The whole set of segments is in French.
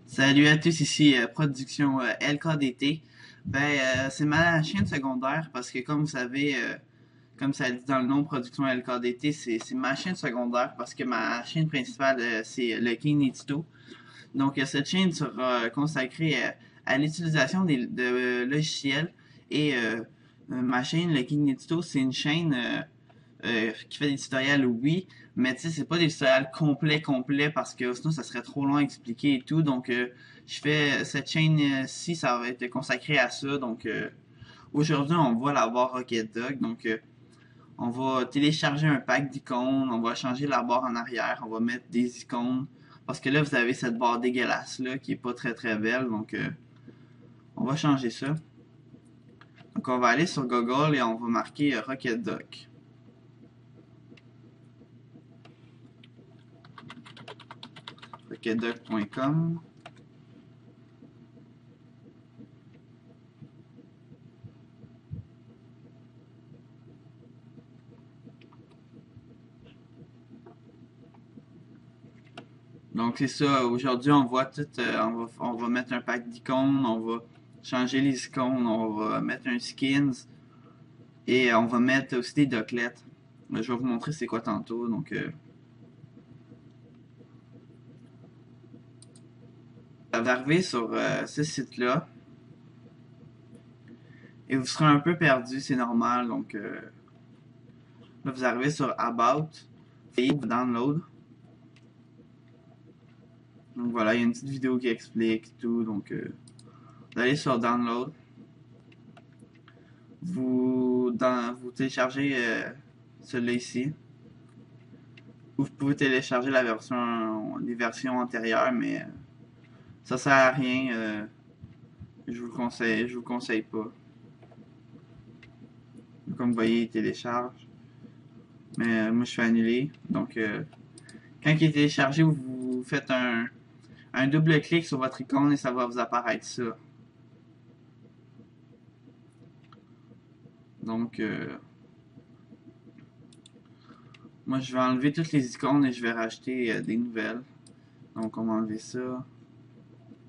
Salut à tous, ici Production LKDT. C'est ma chaîne secondaire parce que comme vous savez, comme ça le dit dans le nom Production LKDT, c'est ma chaîne secondaire parce que ma chaîne principale c'est le King Nitito. Donc cette chaîne sera consacrée à l'utilisation de logiciels et ma chaîne le King Nitito, c'est une chaîne qui fait des tutoriels, oui, mais tu sais, c'est pas des tutoriels complets parce que sinon ça serait trop long à expliquer et tout. Donc, je fais cette chaîne-ci, ça va être consacré à ça. Donc, aujourd'hui, on va la voir Rocket Dog. Donc, on va télécharger un pack d'icônes, on va changer la barre en arrière, on va mettre des icônes. Parce que là, vous avez cette barre dégueulasse là qui est pas très belle. Donc, on va changer ça. Donc, on va aller sur Google et on va marquer Rocket Dog. rocketduck.com. Donc c'est ça, aujourd'hui on voit tout, on va mettre un pack d'icônes, on va changer les icônes, on va mettre un skins et on va mettre aussi des docklets. Je vais vous montrer c'est quoi tantôt. Donc vous arrivez sur ce site-là et vous serez un peu perdu, c'est normal. Donc là vous arrivez sur About et Download. Donc voilà, il y a une petite vidéo qui explique tout. Donc vous allez sur Download. Vous téléchargez celui-là ici. Vous pouvez télécharger les versions antérieures, mais ça sert à rien. Je vous le conseille pas. Comme vous voyez, il télécharge. Mais moi, je fais annuler. Donc, quand il est téléchargé, vous faites un double clic sur votre icône et ça va vous apparaître ça. Donc, moi, je vais enlever toutes les icônes et je vais rajouter des nouvelles. Donc, on va enlever ça.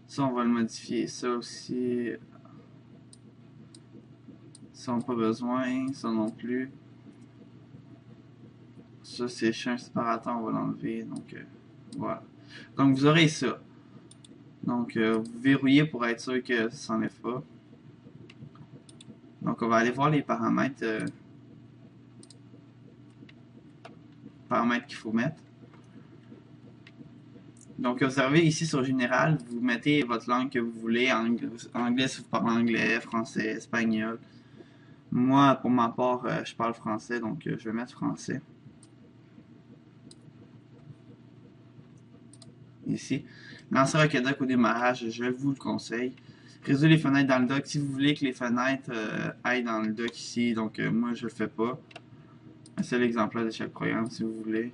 Ça, on va le modifier. Ça aussi, ça, on n'a pas besoin. Ça non plus. Ça, c'est champ séparateur, on va l'enlever. Donc, voilà. Donc, vous aurez ça. Donc, vous verrouillez pour être sûr que ça s'enlève pas. Donc, on va aller voir les paramètres qu'il faut mettre. Donc, observez ici sur Général, vous mettez votre langue que vous voulez. Anglais si vous parlez anglais, français, espagnol. Moi, pour ma part, je parle français, donc je vais mettre français. Ici. Lancer Rocket Duck au démarrage, je vous le conseille. Résoudre les fenêtres dans le dock. Si vous voulez que les fenêtres aillent dans le dock ici, donc moi je le fais pas. Un seul exemplaire de chaque programme si vous voulez.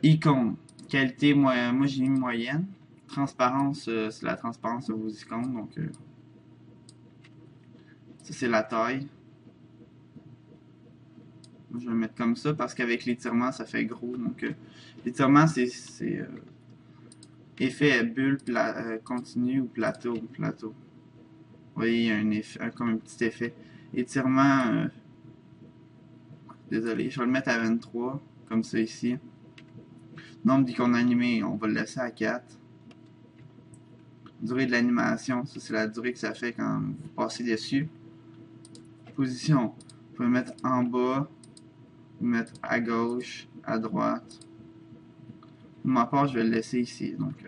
Icône. Qualité, moi j'ai mis moyenne. Transparence, c'est la transparence de vos icônes. Donc ça c'est la taille. Moi, je vais le mettre comme ça parce qu'avec l'étirement ça fait gros. Donc l'étirement c'est effet bulle continu ou plateau. Plateau. Vous voyez, il y a un effet, comme un petit effet. Étirement, désolé, je vais le mettre à 23, comme ça ici. Nombre d'icônes animées, on va le laisser à 4. Durée de l'animation, ça c'est la durée que ça fait quand vous passez dessus. Position, vous pouvez mettre en bas, mettre à gauche, à droite. Pour ma part, je vais le laisser ici. Donc,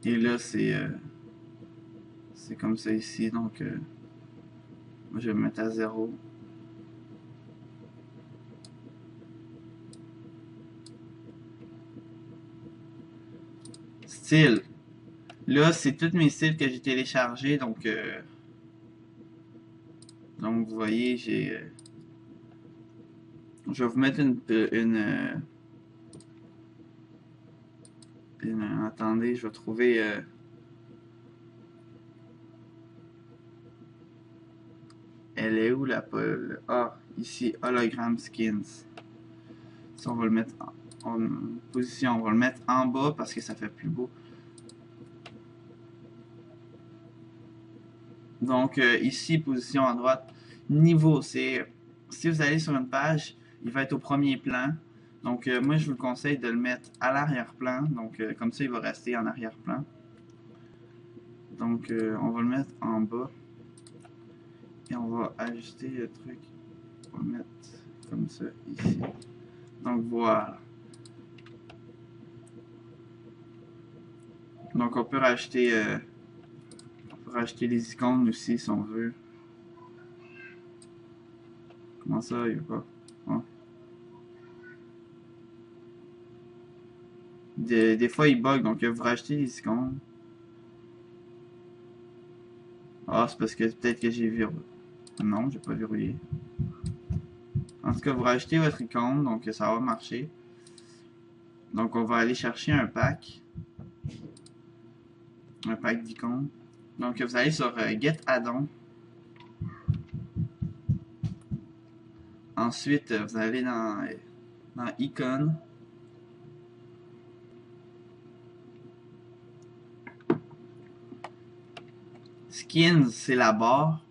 et là, c'est comme ça ici. Donc, moi, je vais le mettre à 0. Style. Là, c'est tous mes styles que j'ai téléchargés. Donc vous voyez, je vais vous mettre attendez, je vais trouver. Elle est où la pole? Ah, ici, hologram skins. Ça, on va le mettre position. On va le mettre en bas parce que ça fait plus beau. Donc ici, position à droite. Niveau, c'est si vous allez sur une page, il va être au premier plan. Donc moi, je vous conseille de le mettre à l'arrière-plan. Donc comme ça, il va rester en arrière-plan. Donc on va le mettre en bas. Et on va ajuster le truc. On va le mettre comme ça ici. Donc voilà. Donc on peut rajouter les icônes aussi si on veut. Comment ça, il veut pas? Oh. Des fois il bug, donc vous rajoutez les icônes. Ah, c'est parce que peut-être que j'ai verrouillé. Non, j'ai pas verrouillé. En tout cas, vous rajoutez votre icône, donc ça va marcher. Donc on va aller chercher un pack d'icônes. Donc vous allez sur Get Addon. Ensuite, vous allez dans Icon. Skins, c'est la barre.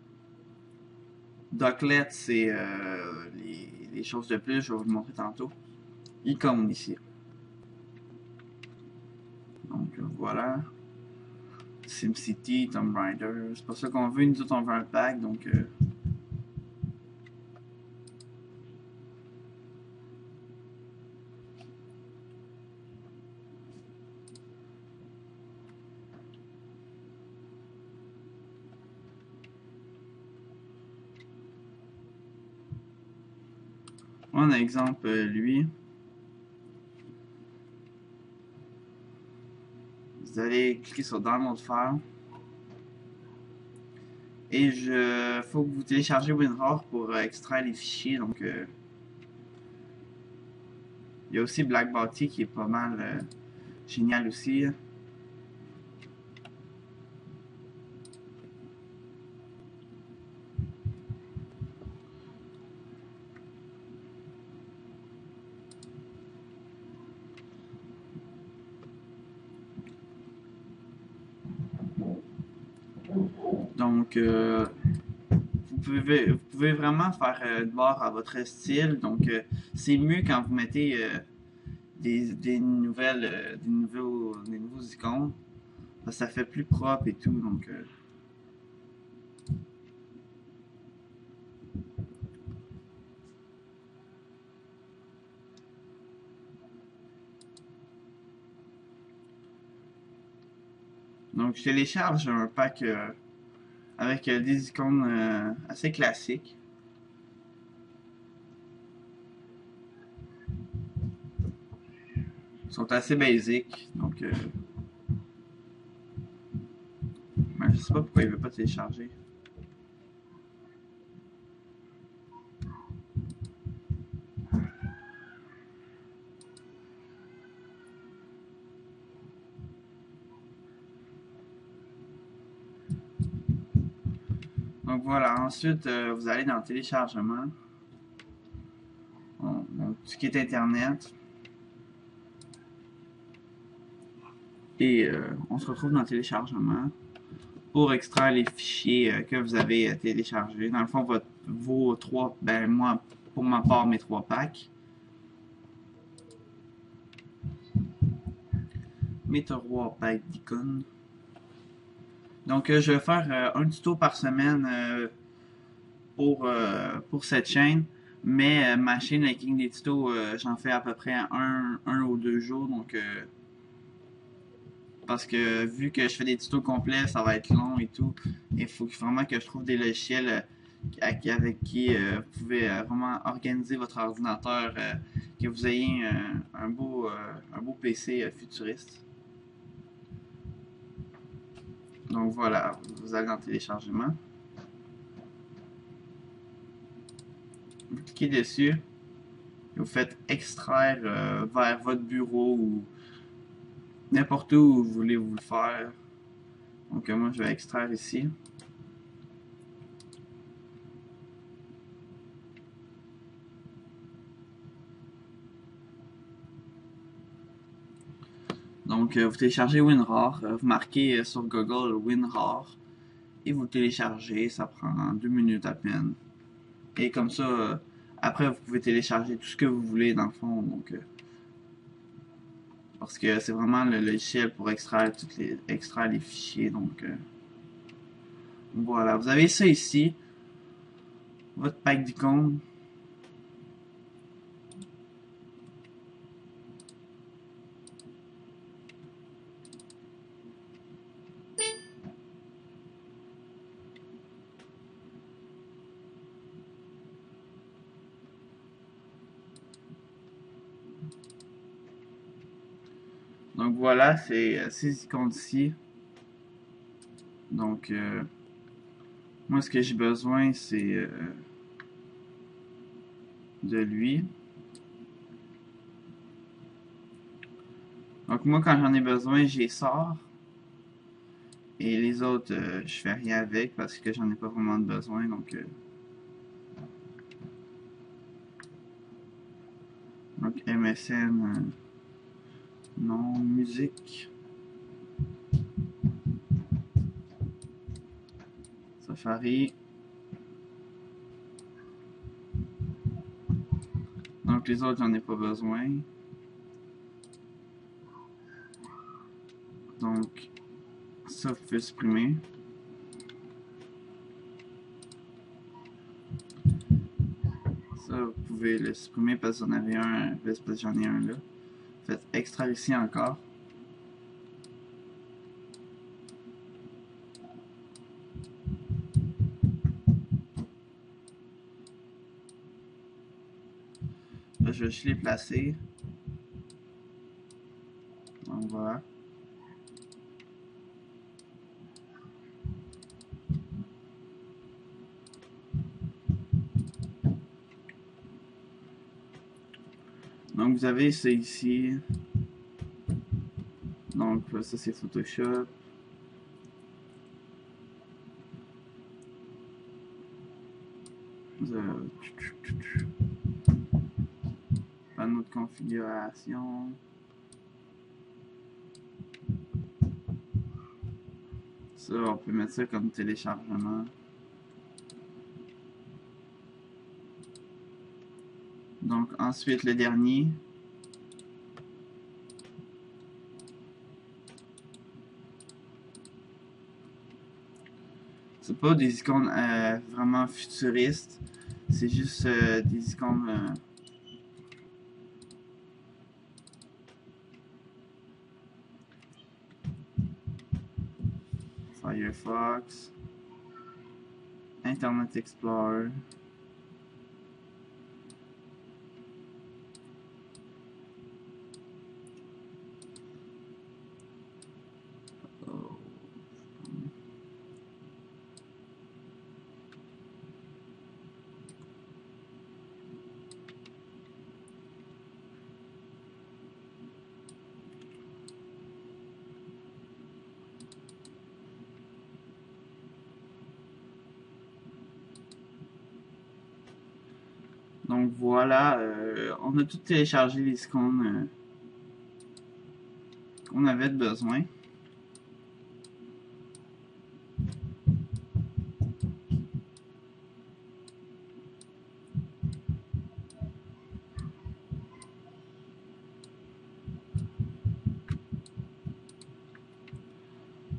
Docklet, c'est les choses de plus, je vais vous le montrer tantôt. Icône ici. Donc voilà. SimCity, Tomb Raider. C'est pas ça qu'on veut, nous autres on veut un pack, donc on a exemple lui. Vous allez cliquer sur Download File. Et faut que vous téléchargez WinRAR pour extraire les fichiers. Donc, il y a aussi Black Bounty qui est pas mal génial aussi. Donc, vous pouvez vraiment faire de bord à votre style. Donc, c'est mieux quand vous mettez des nouveaux icônes. Parce que ça fait plus propre et tout. Donc je télécharge un pack avec des icônes assez classiques. Ils sont assez basiques. Donc, ben, je sais pas pourquoi il veut pas télécharger. Donc voilà, ensuite vous allez dans le téléchargement. Bon, donc, tout ce qui est internet. Et on se retrouve dans le téléchargement pour extraire les fichiers que vous avez téléchargés. Dans le fond, vos trois, ben moi, pour ma part, mes trois packs. Mes trois packs d'icônes. Donc je vais faire un tuto par semaine pour cette chaîne. Mais ma chaîne, la King des tutos, j'en fais à peu près un ou deux jours. Donc, parce que vu que je fais des tutos complets, ça va être long et tout. Il faut vraiment que je trouve des logiciels avec qui vous pouvez vraiment organiser votre ordinateur, que vous ayez un beau PC futuriste. Donc voilà, vous allez dans le téléchargement. Vous cliquez dessus. Et vous faites extraire vers votre bureau ou n'importe où vous voulez vous le faire. Donc moi je vais extraire ici. Donc, vous téléchargez WinRAR, vous marquez sur Google WinRAR et vous le téléchargez. Ça prend 2 minutes à peine. Et comme ça, après, vous pouvez télécharger tout ce que vous voulez dans le fond. Donc, parce que c'est vraiment le logiciel pour extraire les fichiers. Donc, voilà. Vous avez ça ici, votre pack d'icônes. Donc voilà, c'est ces icônes ici. Donc, moi, ce que j'ai besoin, c'est de lui. Donc, moi, quand j'en ai besoin, j'y sors. Et les autres, je fais rien avec parce que j'en ai pas vraiment de besoin. Donc MSN, non, musique, Safari. Donc, les autres, j'en ai pas besoin. Donc, ça, vous pouvez supprimer. Ça, vous pouvez le supprimer parce que vous en avez un, parce que j'en ai un là. Faites extraire ici encore. Là, je vais juste les placer. Donc, voilà. Donc, vous avez ça ici. Donc, ça, c'est Photoshop. Panneau de configuration. Ça, on peut mettre ça comme téléchargement. Donc, ensuite, le dernier. C'est pas des icônes vraiment futuristes. C'est juste des icônes. Firefox. Internet Explorer. Oh. Donc voilà, on a tout téléchargé les icônes qu'on avait besoin.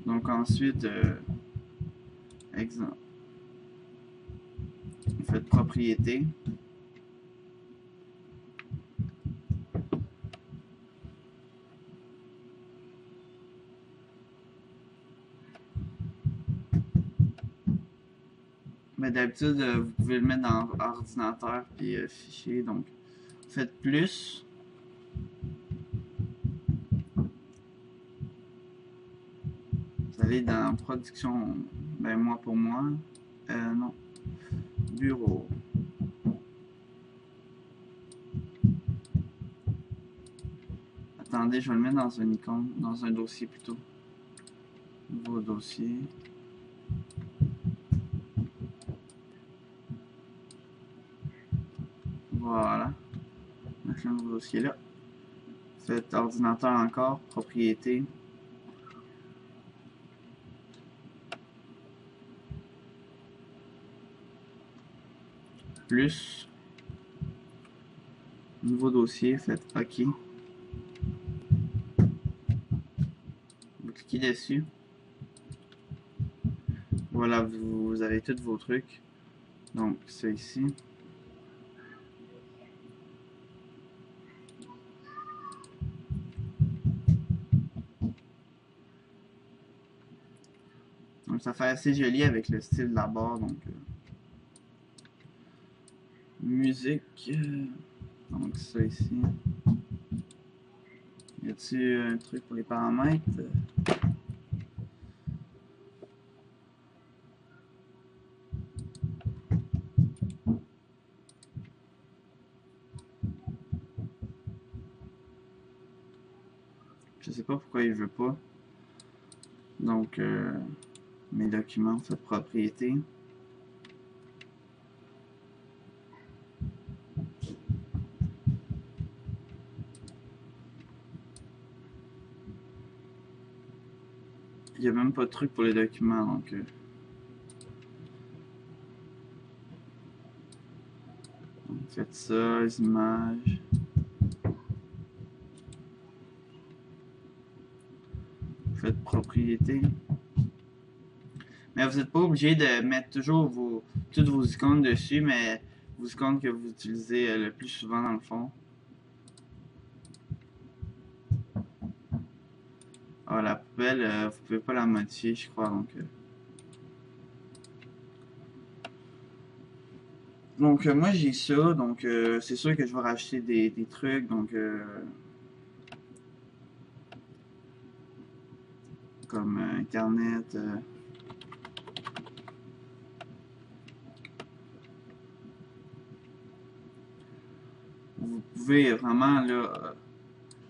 Donc ensuite, exemple, vous faites propriété. Mais d'habitude, vous pouvez le mettre dans ordinateur puis fichier. Donc, faites plus. Vous allez dans production, ben moi pour moi. Non. Bureau. Attendez, je vais le mettre dans une icône, dans un dossier plutôt. Nouveau dossier. Voilà. Un nouveau dossier là. Faites ordinateur encore, propriété. Plus. Nouveau dossier, faites OK. Vous cliquez dessus. Voilà, vous avez tous vos trucs. Donc, ça ici. Donc, ça fait assez joli avec le style de la barre. Donc, musique. Donc, ça ici. Y a-t-il un truc pour les paramètres? Je sais pas pourquoi il veut pas. Donc, mes documents, faites propriété. Il n'y a même pas de truc pour les documents, donc... faites ça, les images. Faites propriété. Mais vous n'êtes pas obligé de mettre toujours toutes vos icônes dessus, mais vos icônes que vous utilisez le plus souvent dans le fond. Ah, la poubelle, vous pouvez pas la modifier, je crois, donc moi j'ai ça, donc c'est sûr que je vais racheter des trucs, donc comme internet. Vous pouvez vraiment là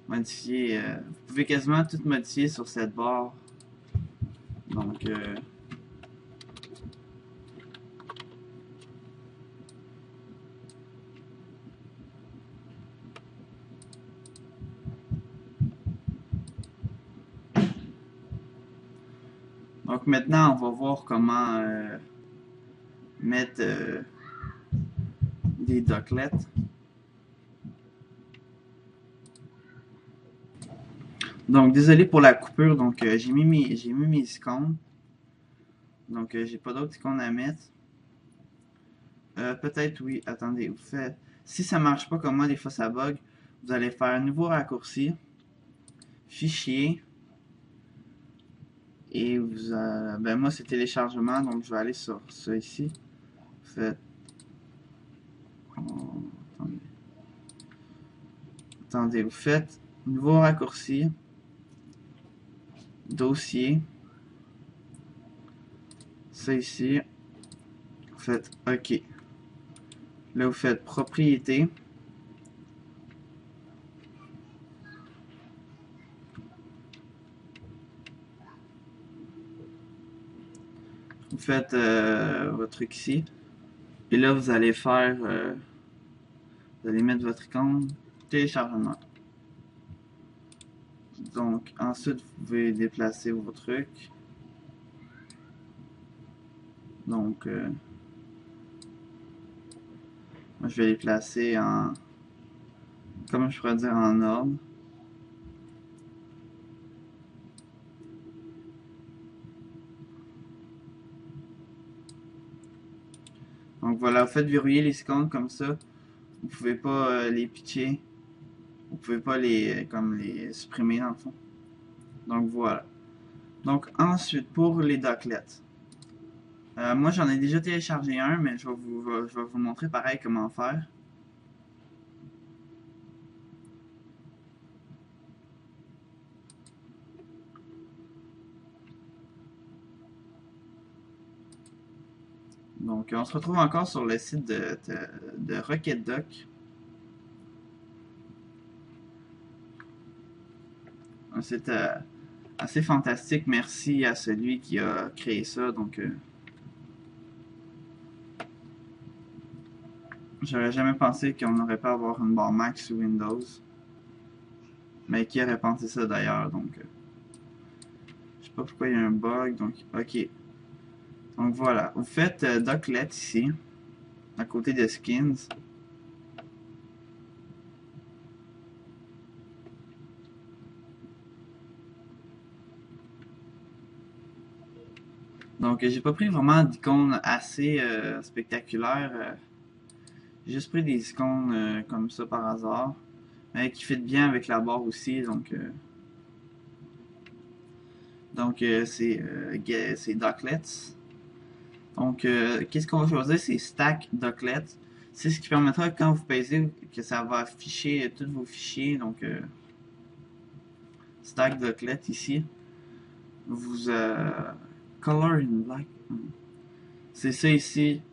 modifier, vous pouvez quasiment tout modifier sur cette barre. Donc maintenant on va voir comment mettre des docklets. Donc désolé pour la coupure, donc j'ai mis mes icônes. Donc j'ai pas d'autres icônes à mettre. Peut-être oui, attendez, vous faites. Si ça marche pas comme moi, des fois ça bug, vous allez faire un nouveau raccourci, fichier, et vous ben moi c'est téléchargement, donc je vais aller sur ça ici. Vous faites. Oh, attendez, vous faites nouveau raccourci, dossier, ça ici, vous faites OK. Là vous faites propriété. Vous faites votre truc ici. Et là, vous allez faire. Vous allez mettre votre icône. Téléchargement. Donc, ensuite, vous pouvez déplacer vos trucs. Donc, moi, je vais les placer en. Comment je pourrais dire en ordre. Donc, voilà, vous faites verrouiller les icônes comme ça. Vous pouvez pas les pitcher. Vous pouvez pas les supprimer dans le fond. Donc, voilà. Donc, ensuite, pour les docklets. Moi, j'en ai déjà téléchargé un, mais je vais vous montrer pareil comment faire. Donc, on se retrouve encore sur le site de RocketDoc. Un site assez fantastique. Merci à celui qui a créé ça. Donc, j'aurais jamais pensé qu'on n'aurait pas à avoir une barre Mac sous Windows. Mais qui aurait pensé ça d'ailleurs, donc... je sais pas pourquoi il y a un bug, donc... Ok. Donc voilà. Vous faites Doclet ici, à côté de Skins. Donc j'ai pas pris vraiment d'icônes assez spectaculaires. J'ai juste pris des icônes comme ça par hasard. Mais qui fit bien avec la barre aussi, donc c'est Docklets. Donc, qu'est-ce qu'on va choisir? C'est Stack Docklets. C'est ce qui permettra quand vous pèsez que ça va afficher tous vos fichiers. Donc, Stack Docklets ici. Vous Color in Black. C'est ça ici.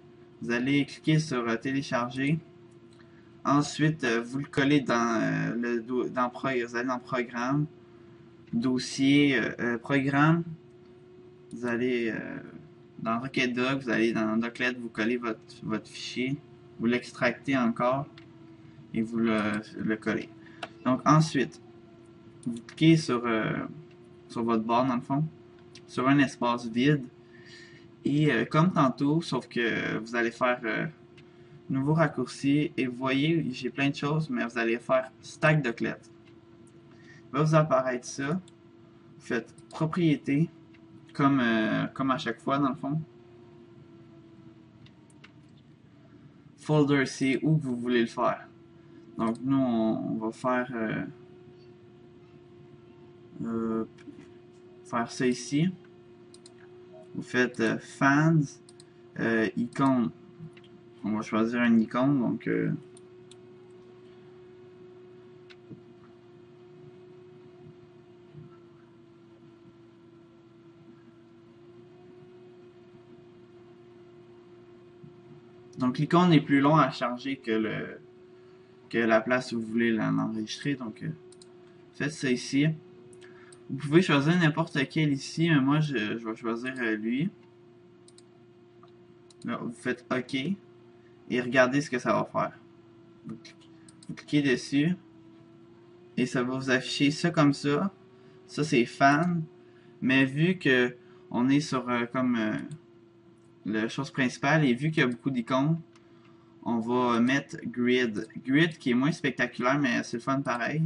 Vous allez cliquer sur télécharger. Ensuite, vous le collez dans vous allez dans Programme, Dossier, Programme. Vous allez dans Rocketdoc, vous allez dans Docklet, vous collez votre fichier, vous l'extractez encore et vous le collez. Donc ensuite, vous cliquez sur votre barre dans le fond, sur un espace vide et comme tantôt, sauf que vous allez faire nouveau raccourci et vous voyez, j'ai plein de choses, mais vous allez faire Stack Docklet. Il va vous apparaître ça. Vous faites propriété, comme à chaque fois dans le fond. Folder, c'est où vous voulez le faire. Donc nous, on va faire ça ici. Vous faites fans, icône. On va choisir une icône, donc l'icône est plus long à charger que la place où vous voulez l'enregistrer. Donc faites ça ici. Vous pouvez choisir n'importe quel ici, mais moi je vais choisir lui. Là, vous faites OK et regardez ce que ça va faire. Vous cliquez dessus et ça va vous afficher ça comme ça. Ça c'est fan, mais vu que on est sur comme la chose principale et vu qu'il y a beaucoup d'icônes, on va mettre grid. Grid qui est moins spectaculaire, mais c'est le fun pareil.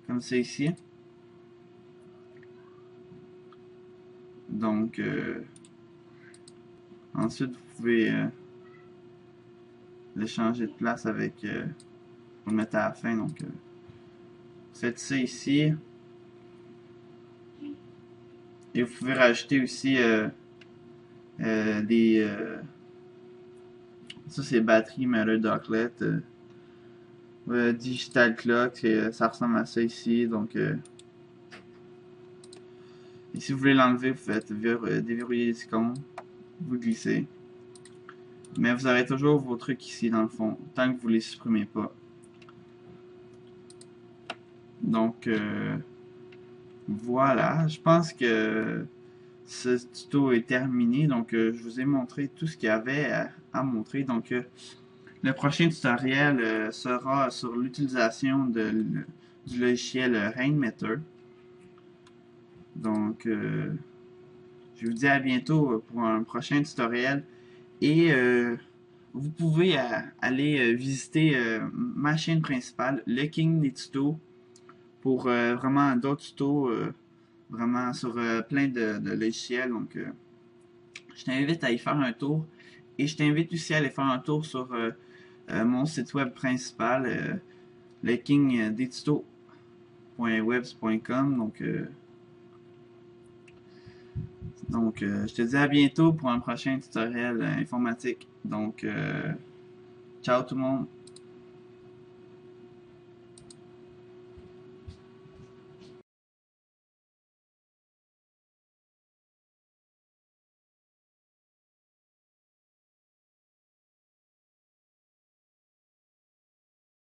Comme ça ici. Donc, ensuite, vous pouvez le changer de place avec... vous le mettre à la fin. Donc, faites ça ici. Et vous pouvez rajouter aussi des... ça, c'est batterie, Matter Docklet. Digital Clock, ça ressemble à ça ici. Donc, et si vous voulez l'enlever, vous faites déverrouiller les icônes. Vous glissez. Mais vous aurez toujours vos trucs ici dans le fond, tant que vous les supprimez pas. Donc, voilà. Je pense que ce tuto est terminé. Donc, je vous ai montré tout ce qu'il y avait à montrer. Donc, le prochain tutoriel sera sur l'utilisation du logiciel Rainmeter. Donc, je vous dis à bientôt pour un prochain tutoriel. Et vous pouvez aller visiter ma chaîne principale, le King des tutos, pour vraiment d'autres tutos, vraiment sur plein de logiciels. Donc, je t'invite à y faire un tour. Et je t'invite aussi à aller faire un tour sur mon site web principal, le kingdestutos.webs.com. Donc, je te dis à bientôt pour un prochain tutoriel informatique. Donc, ciao tout le monde.